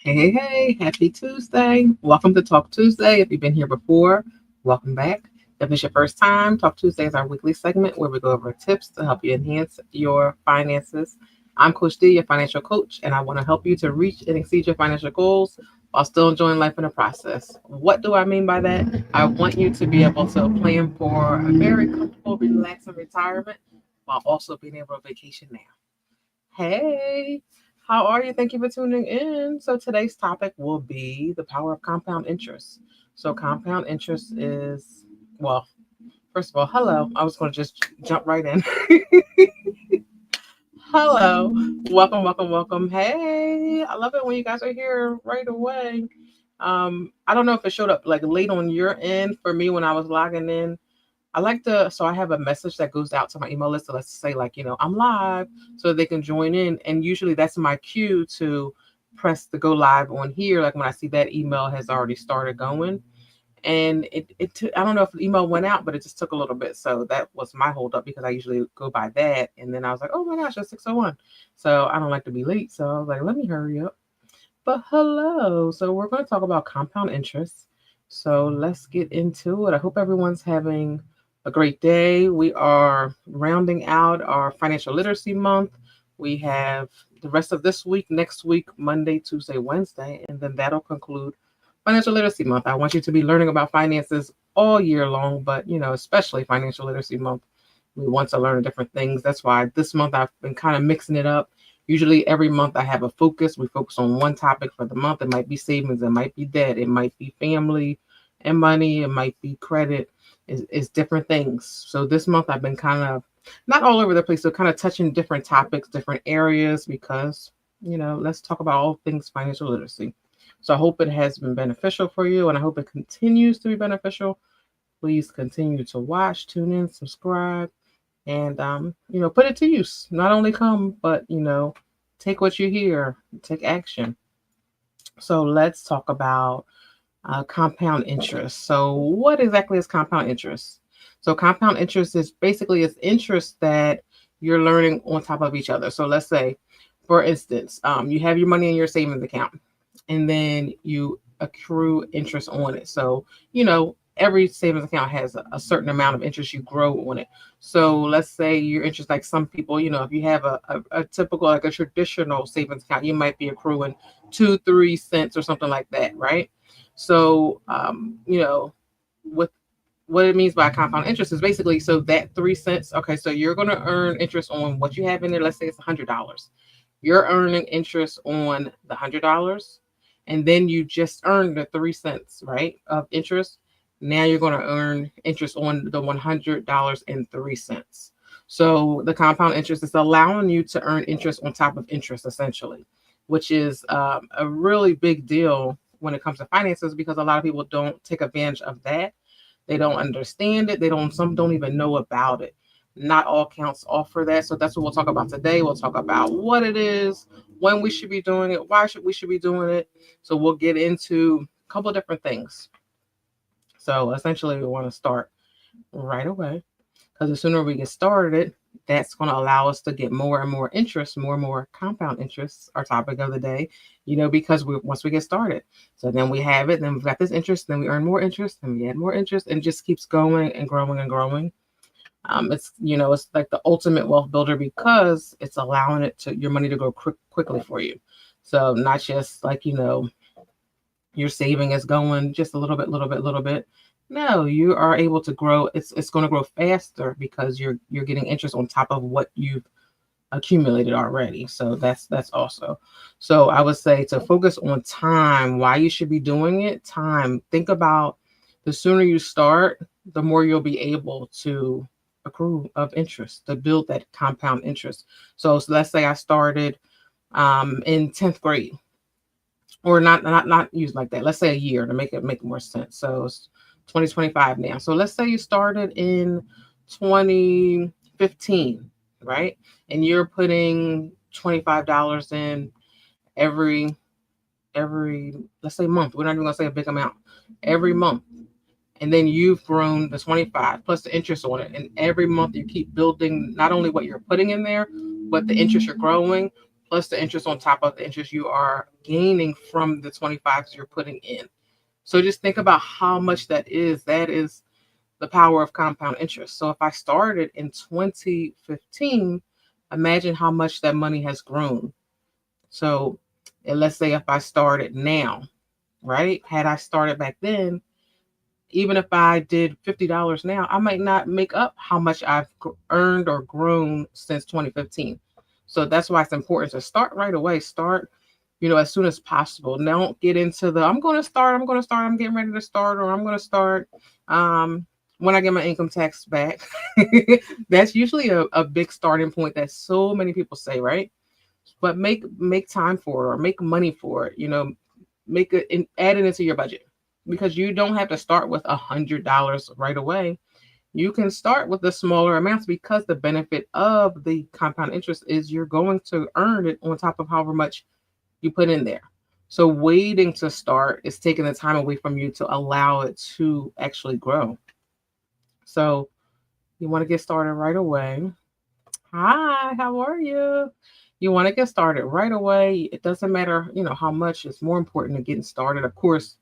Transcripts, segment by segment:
Hey, happy Tuesday. Welcome to Talk Tuesday. If you've been here before, welcome back. If it's your first time, Talk Tuesday is our weekly segment where we go over tips to help you enhance your finances. I'm Coach D, your financial coach, and I want to help you to reach and exceed your financial goals while still enjoying life in the process. What do I mean by that? I want you to be able to plan for a very comfortable, relaxing retirement while also being able to vacation now. Hey, how are you? Thank you for tuning in. So, today's topic will be the power of compound interest. So, compound interest is, well, first of all, hello. I was going to just jump right in. Hello, welcome. Hey, I love it when you guys are here right away. I don't know if it showed up like late on your end. For me, when I was logging in, I like to, so I have a message that goes out to my email list. So let's say, like, I'm live so they can join in. And usually that's my cue to press the go live on here. Like when I see that email has already started going. And I don't know if the email went out, but it just took a little bit. So that was my holdup because I usually go by that. And then I was like, oh my gosh, it's 6:01. So I don't like to be late. So I was like, let me hurry up. But hello. So we're going to talk about compound interest. So let's get into it. I hope everyone's having a great day. We are rounding out our financial literacy month. We have the rest of this week, next week, Monday, Tuesday, Wednesday, and then that'll conclude financial literacy month. I want you to be learning about finances all year long, but especially financial literacy month. We want to learn different things. That's why this month I've been kind of mixing it up. Usually every month I have a focus. We focus on one topic for the month. It might be savings, it might be debt, it might be family and money, it might be credit. It's different things. So this month I've been kind of not all over the place, so kind of touching different topics, different areas, because let's talk about all things financial literacy. So I hope it has been beneficial for you, and I hope it continues to be beneficial. Please continue to watch, tune in, subscribe, and put it to use. Not only come, but take what you hear, take action. So let's talk about compound interest. So what exactly is compound interest? So compound interest is basically it's interest that you're learning on top of each other. So let's say, for instance, you have your money in your savings account, and then you accrue interest on it. So every savings account has a certain amount of interest you grow on it. So let's say your interest, like some people, if you have a typical, like a traditional savings account, you might be accruing 2-3 cents or something like that, right? So with what it means by compound interest is basically so that 3 cents, okay, so you're going to earn interest on what you have in there. Let's say it's $100. You're earning interest on the $100, and then you just earned the 3 cents, right, of interest. Now you're going to earn interest on the $100.03. So the compound interest is allowing you to earn interest on top of interest, essentially, which is a really big deal when it comes to finances because a lot of people don't take advantage of that. They don't understand it. Some don't even know about it. Not all accounts offer that. So that's what we'll talk about today. We'll talk about what it is, when we should be doing it, why should be doing it. So we'll get into a couple of different things. So essentially we want to start right away because the sooner we get started, that's going to allow us to get more and more interest, more and more compound interest, our topic of the day, because once we get started. So then we have it, then we've got this interest, then we earn more interest, then we add more interest, and it just keeps going and growing and growing. It's like the ultimate wealth builder because it's allowing your money to grow quickly for you. So not just like, your saving is going just a little bit. No, you are able to grow. It's going to grow faster because you're getting interest on top of what you've accumulated already. So that's also. So I would say to focus on time, why you should be doing it. Time. Think about the sooner you start, the more you'll be able to accrue of interest to build that compound interest. So let's say I started in 10th grade, or not use like that. Let's say a year to make more sense. So it's 2025 now. So let's say you started in 2015, right? And you're putting $25 in every let's say month. We're not even gonna say a big amount. Every month. And then you've grown the 25 plus the interest on it. And every month you keep building not only what you're putting in there, but the interest you're growing. plus the interest on top of the interest you are gaining from the 25s you're putting in. So just think about how much that is. That is the power of compound interest. So if I started in 2015, imagine how much that money has grown. So, and let's say if I started now, right? Had I started back then, even if I did $50 now, I might not make up how much I've earned or grown since 2015. So that's why it's important to start right away. Start, as soon as possible. Don't get into the I'm getting ready to start, or I'm going to start when I get my income tax back. That's usually a big starting point that so many people say, right? But make time for it, or make money for it. Make it and add it into your budget, because you don't have to start with $100 right away. You can start with the smaller amounts, because the benefit of the compound interest is you're going to earn it on top of however much you put in there. So waiting to start is taking the time away from you to allow it to actually grow. So you want to get started right away. Hi, how are you? You want to get started right away. It doesn't matter, how much. It's more important than getting started. Of course,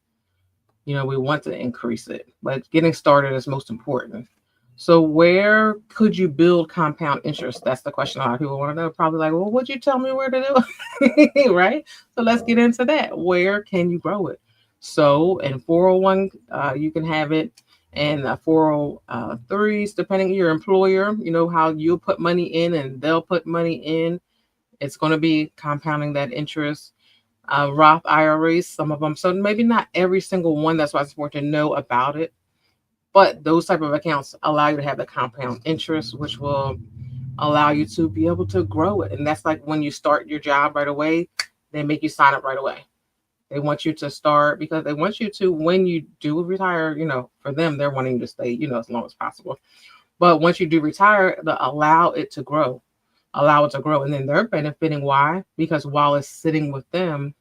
we want to increase it, but getting started is most important. So where could you build compound interest? That's the question a lot of people want to know. Probably like, well, would you tell me where to do it? Right? So let's get into that. Where can you grow it? So in 401, you can have it, and 403s, depending on your employer, how you'll put money in and they'll put money in. It's going to be compounding that interest. Roth IRAs, some of them. So maybe not every single one. That's why it's important to know about it. But those type of accounts allow you to have the compound interest, which will allow you to be able to grow it. And that's like when you start your job right away, they make you sign up right away. They want you to start because they want you to, when you do retire, for them, they're wanting you to stay, as long as possible. But once you do retire, allow it to grow. Allow it to grow. And then they're benefiting. Why? Because while it's sitting with them,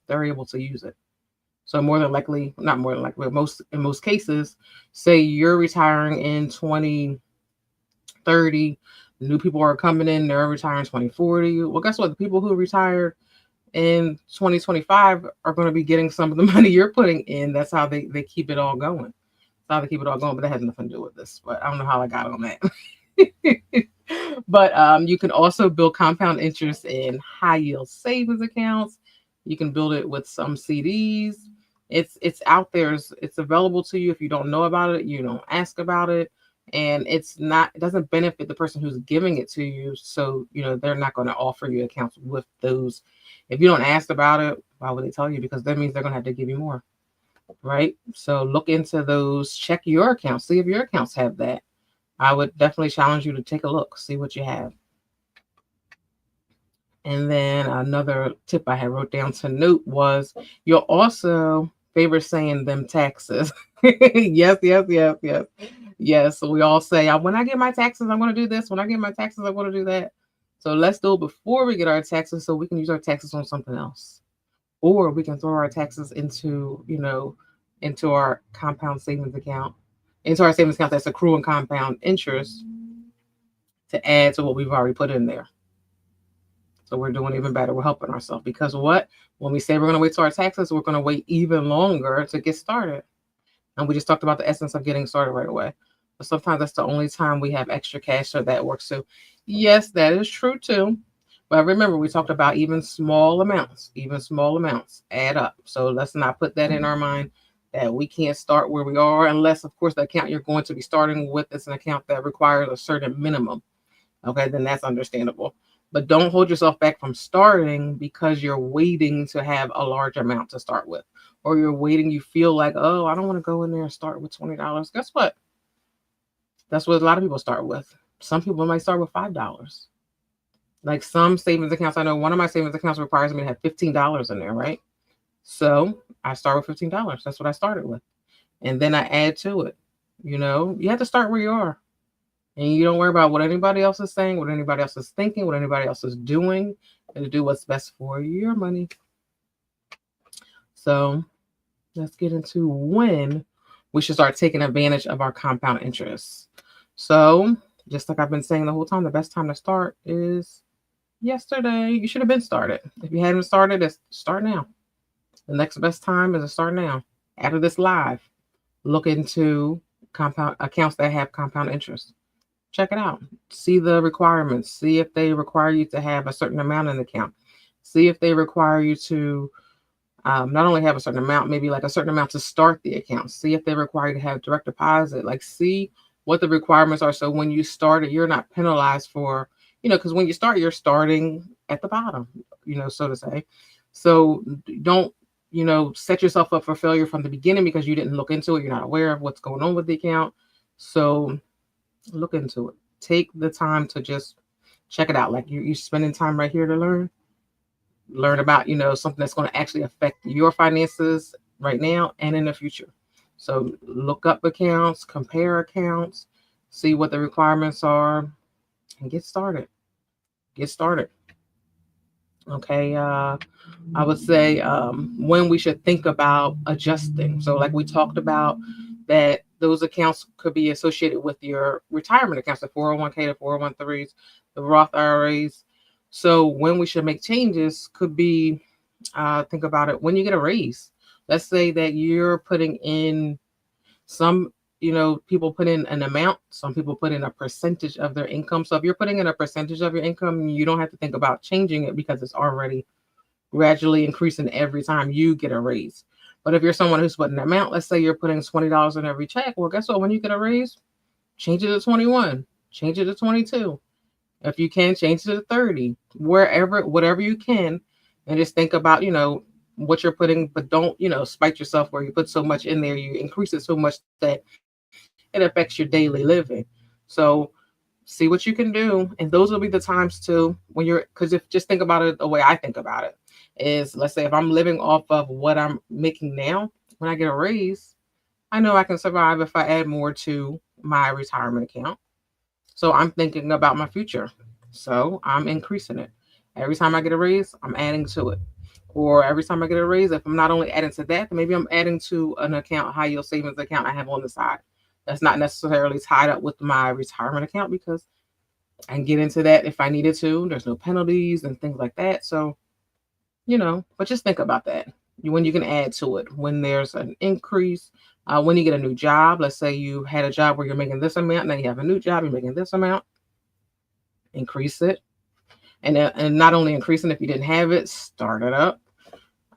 they're able to use it. So more than likely, not more than likely, but in most cases, say you're retiring in 2030, new people are coming in, they're retiring 2040. Well, guess what? The people who retired in 2025 are going to be getting some of the money you're putting in. That's how they keep it all going. That's how they keep it all going, but that has nothing to do with this. But I don't know how I got on that. But you can also build compound interest in high yield savings accounts. You can build it with some CDs. It's out there. It's available to you. If you don't know about it, you don't ask about it. And it doesn't benefit the person who's giving it to you. So, they're not going to offer you accounts with those. If you don't ask about it, why would they tell you? Because that means they're going to have to give you more. Right? So look into those, check your accounts, see if your accounts have that. I would definitely challenge you to take a look, see what you have. And then another tip I had wrote down to note was you'll also favor saying them taxes. Yes, yes, yes, yes. Yes. So we all say, when I get my taxes, I'm going to do this. When I get my taxes, I'm going to do that. So let's do it before we get our taxes so we can use our taxes on something else. Or we can throw our taxes into our compound savings account, into our savings account that's accruing compound interest to add to what we've already put in there. So we're doing even better. We're helping ourselves, because when we say we're going to wait till our taxes, we're going to wait even longer to get started. And we just talked about the essence of getting started right away. But sometimes that's the only time we have extra cash, so that works too. Yes, that is true too. But remember, we talked about even small amounts add up. So let's not put that in our mind that we can't start where we are, unless, of course, the account you're going to be starting with is an account that requires a certain minimum. Okay, then that's understandable. But don't hold yourself back from starting because you're waiting to have a large amount to start with. Or you're waiting, you feel like, oh, I don't want to go in there and start with $20. Guess what? That's what a lot of people start with. Some people might start with $5. Like some savings accounts, I know one of my savings accounts requires me to have $15 in there, right? So I start with $15. That's what I started with. And then I add to it. You have to start where you are. And you don't worry about what anybody else is saying, what anybody else is thinking, what anybody else is doing, and to do what's best for your money. So let's get into when we should start taking advantage of our compound interest. So just like I've been saying the whole time, the best time to start is yesterday. You should have been started. If you haven't started, start now. The next best time is to start now. After this live, look into compound accounts that have compound interest. Check it out. See the requirements. See if they require you to have a certain amount in the account. See if they require you to not only have a certain amount, maybe like a certain amount to start the account. See if they require you to have direct deposit. Like, see what the requirements are. So when you start it, you're not penalized for, because when you start, you're starting at the bottom, so to say. So don't, set yourself up for failure from the beginning because you didn't look into it. You're not aware of what's going on with the account. So look into it. Take the time to just check it out. Like you're spending time right here to learn about, something that's going to actually affect your finances right now and in the future. So look up accounts, compare accounts, see what the requirements are, and get started. Get started. Okay. I would say when we should think about adjusting. So, like we talked about, that those accounts could be associated with your retirement accounts, the 401k, the 401(k)s, the Roth IRAs. So, when we should make changes could be think about it when you get a raise. Let's say that you're putting in some, people put in an amount, some people put in a percentage of their income. So, if you're putting in a percentage of your income, you don't have to think about changing it because it's already gradually increasing every time you get a raise. But if you're someone who's putting an amount, let's say you're putting $20 in every check, well, guess what? When you get a raise, change it to 21, change it to 22. If you can, change it to 30, whatever you can, and just think about, what you're putting, but don't, spite yourself where you put so much in there, you increase it so much that it affects your daily living. So see what you can do, and those will be the times too when you're, because if just think about it the way I think about it is, let's say if I'm living off of what I'm making now, when I get a raise, I know I can survive if I add more to my retirement account. So I'm thinking about my future, so I'm increasing it. Every time I get a raise, I'm adding to it. Or every time I get a raise, if I'm not only adding to that, then maybe I'm adding to an account, high yield savings account I have on the side that's not necessarily tied up with my retirement account, because I can get into that if I needed to. There's no penalties and things like that. So, but just think about that when you can add to it, when there's an increase, when you get a new job. Let's say you had a job where you're making this amount, now you have a new job, you're making this amount, increase it. And not only increasing, if you didn't have it, start it up.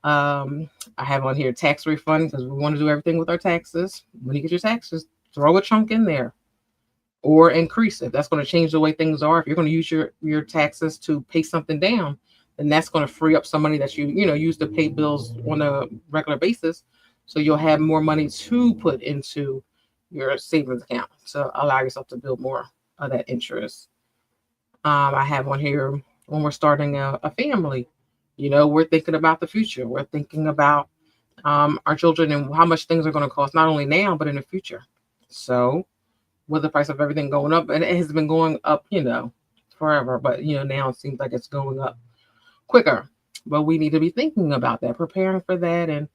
I have on here tax refund because we want to do everything with our taxes. When you get your taxes, throw a chunk in there or increase it. That's going to change the way things are. If you're going to use your taxes to pay something down, then that's going to free up some money that you use to pay bills on a regular basis. So you'll have more money to put into your savings account to allow yourself to build more of that interest. I have on here, when we're starting a family, we're thinking about the future. We're thinking about our children and how much things are going to cost, not only now, but in the future. So with the price of everything going up, and it has been going up, forever, but now it seems like it's going up quicker. But we need to be thinking about that, preparing for that, and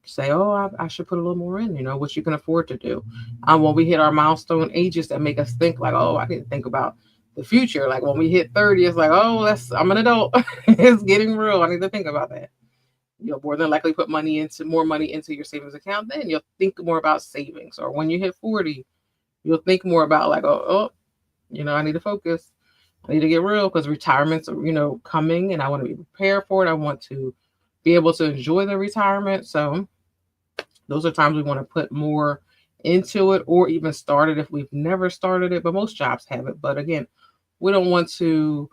say, oh, I should put a little more in, what you can afford to do. When we hit our milestone ages that make us think like, oh, I need to think about the future. Like when we hit 30, it's like, oh, I'm an adult. It's getting real. I need to think about that. You'll more than likely put more money into your savings account. Then you'll think more about savings. Or when you hit 40, you'll think more about like, I need to focus. I need to get real because retirements are, coming, and I want to be prepared for it. I want to be able to enjoy the retirement. So those are times we want to put more into it, or even start it if we've never started it. But most jobs have it. But again, we don't want to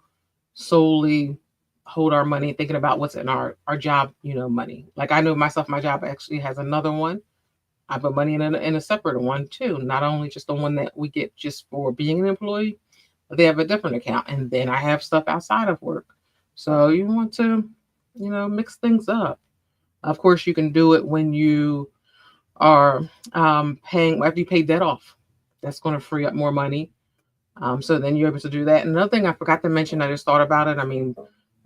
solely hold our money thinking about what's in our job, money. Like I know myself, my job actually has another one. I put money in a separate one too, not only just the one that we get just for being an employee, but they have a different account. And then I have stuff outside of work. So you want to, mix things up. Of course, you can do it when you are paying, after you pay debt off. That's going to free up more money. So then you're able to do that. And another thing I forgot to mention, I just thought about it. I mean,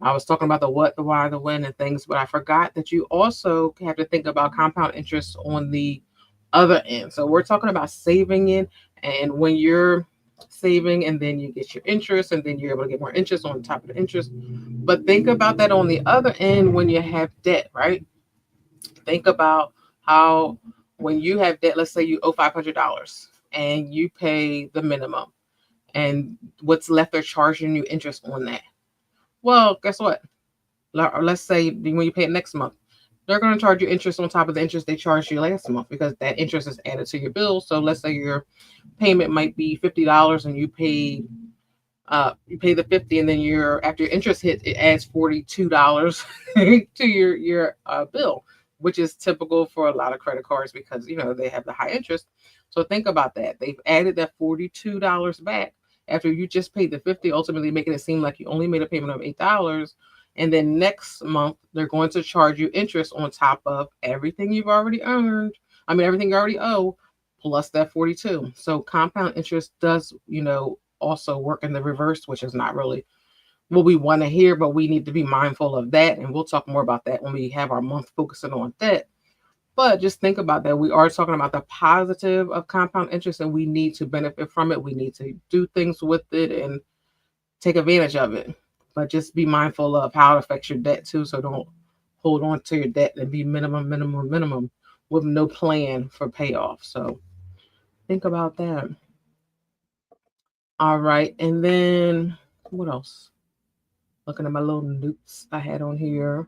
I was talking about the what, the why, the when, and things, but I forgot that you also have to think about compound interest on the other end. So we're talking about saving it, and when you're saving, and then you get your interest, and then you're able to get more interest on top of the interest. But think about that on the other end when you have debt, right? Think about how when you have debt, let's say you owe $500 and you pay the minimum, and what's left, they're charging you interest on that. Well, guess what? Or let's say when you pay it next month, they're going to charge you interest on top of the interest they charged you last month because that interest is added to your bill. So let's say your payment might be $50 and you pay the 50, and then your after your interest hits, it adds $42 to your bill, which is typical for a lot of credit cards because they have the high interest. So think about that. They've added that $42 back after you just paid the 50, ultimately making it seem like you only made a payment of $8. And then next month they're going to charge you interest on top of everything you've already earned. I mean, everything you already owe plus that 42. So compound interest does, also work in the reverse, which is not really what we want to hear, but we need to be mindful of that. And we'll talk more about that when we have our month focusing on debt. But just think about that. We are talking about the positive of compound interest, and we need to benefit from it. We need to do things with it and take advantage of it. But just be mindful of how it affects your debt too. So don't hold on to your debt and be minimum with no plan for payoff. So think about that. All right. And then what else? Looking at my little notes I had on here.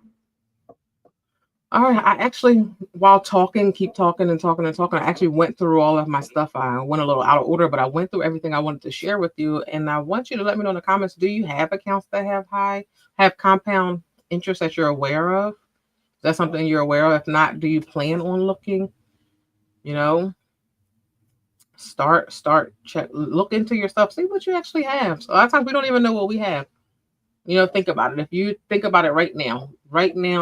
All right. I actually, while talking, keep talking and talking and talking, I actually went through all of my stuff. I went a little out of order, but I went through everything I wanted to share with you. And I want you to let me know in the comments, do you have accounts that have compound interest that you're aware of? Is that something you're aware of? If not, do you plan on looking? Look into your stuff, see what you actually have. So a lot of times we don't even know what we have. Think about it. If you think about it right now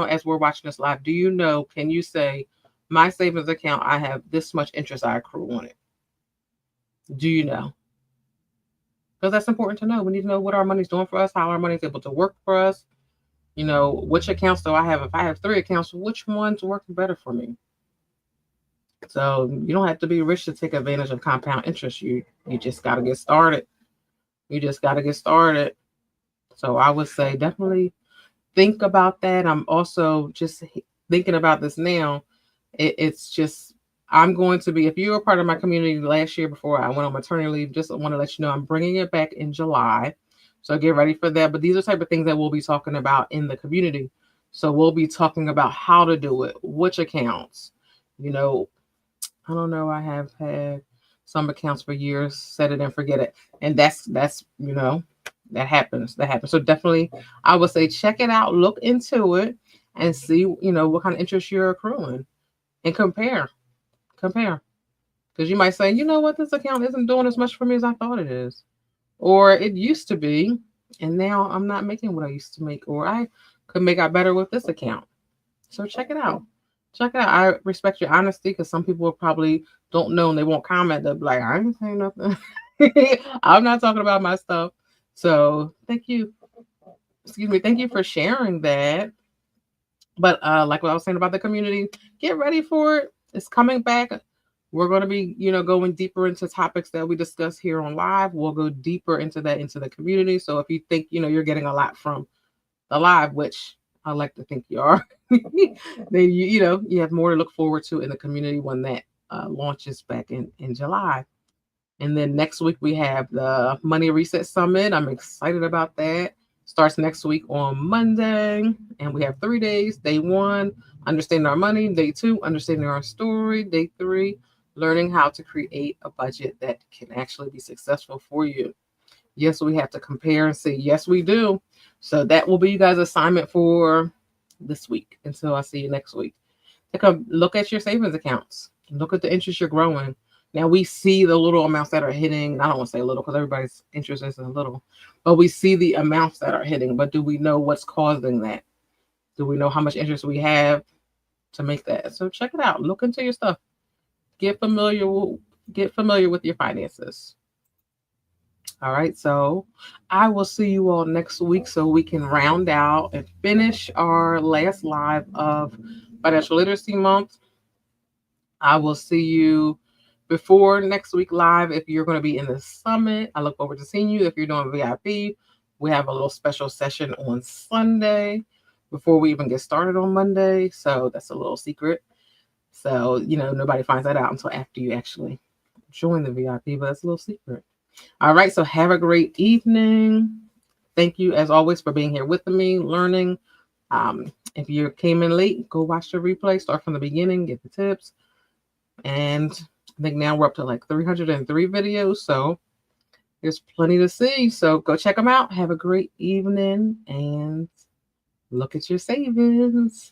as we're watching this live, can you say, my savings account, I have this much interest I accrue on it? Do you know? Because that's important to know. We need to know what our money's doing for us, how our money's able to work for us. Which accounts do I have? If I have 3 accounts, which one's working better for me? So you don't have to be rich to take advantage of compound interest. You just got to get started. So I would say definitely think about that. I'm also just thinking about this now. It's just, I'm going to be, if you were part of my community last year before I went on maternity leave, just want to let you know I'm bringing it back in July. So get ready for that. But these are the type of things that we'll be talking about in the community. So we'll be talking about how to do it, which accounts, I don't know. I have had some accounts for years, set it and forget it. And that's that happens. So definitely I would say check it out, look into it and see, what kind of interest you're accruing and compare. Because you might say, what, this account isn't doing as much for me as I thought it is. Or it used to be, and now I'm not making what I used to make, or I could make out better with this account. So check it out. I respect your honesty because some people probably don't know and they won't comment. They'll be like, I ain't saying nothing. I'm not talking about my stuff. So thank you. Thank you for sharing that. But like what I was saying about the community, get ready for it. It's coming back. We're going to be, going deeper into topics that we discuss here on live. We'll go deeper into that, into the community. So if you think, you're getting a lot from the live, which I like to think you are, then you have more to look forward to in the community when that launches back in July. And then next week we have the Money Reset Summit. I'm excited about that. Starts next week on Monday, and we have 3 days. Day 1, understanding our money. Day 2, understanding our story. Day 3, learning how to create a budget that can actually be successful for you. Yes, we have to compare and see. Yes, we do. So that will be you guys' assignment for this week until I see you next week. Take a look at your savings accounts. Look at the interest you're growing. Now we see the little amounts that are hitting. I don't want to say little because everybody's interest isn't little, but we see the amounts that are hitting. But do we know what's causing that? Do we know how much interest we have to make that? So check it out. Look into your stuff. Get familiar with your finances. All right, so I will see you all next week so we can round out and finish our last live of Financial Literacy Month. I will see you before next week live. If you're going to be in the summit, I look forward to seeing you. If you're doing VIP, we have a little special session on Sunday before we even get started on Monday. So that's a little secret. So, nobody finds that out until after you actually join the VIP, but that's a little secret. All right. So have a great evening. Thank you, as always, for being here with me, learning. If you came in late, go watch the replay. Start from the beginning, get the tips. And I think now we're up to like 303 videos. So there's plenty to see. So go check them out. Have a great evening and look at your savings.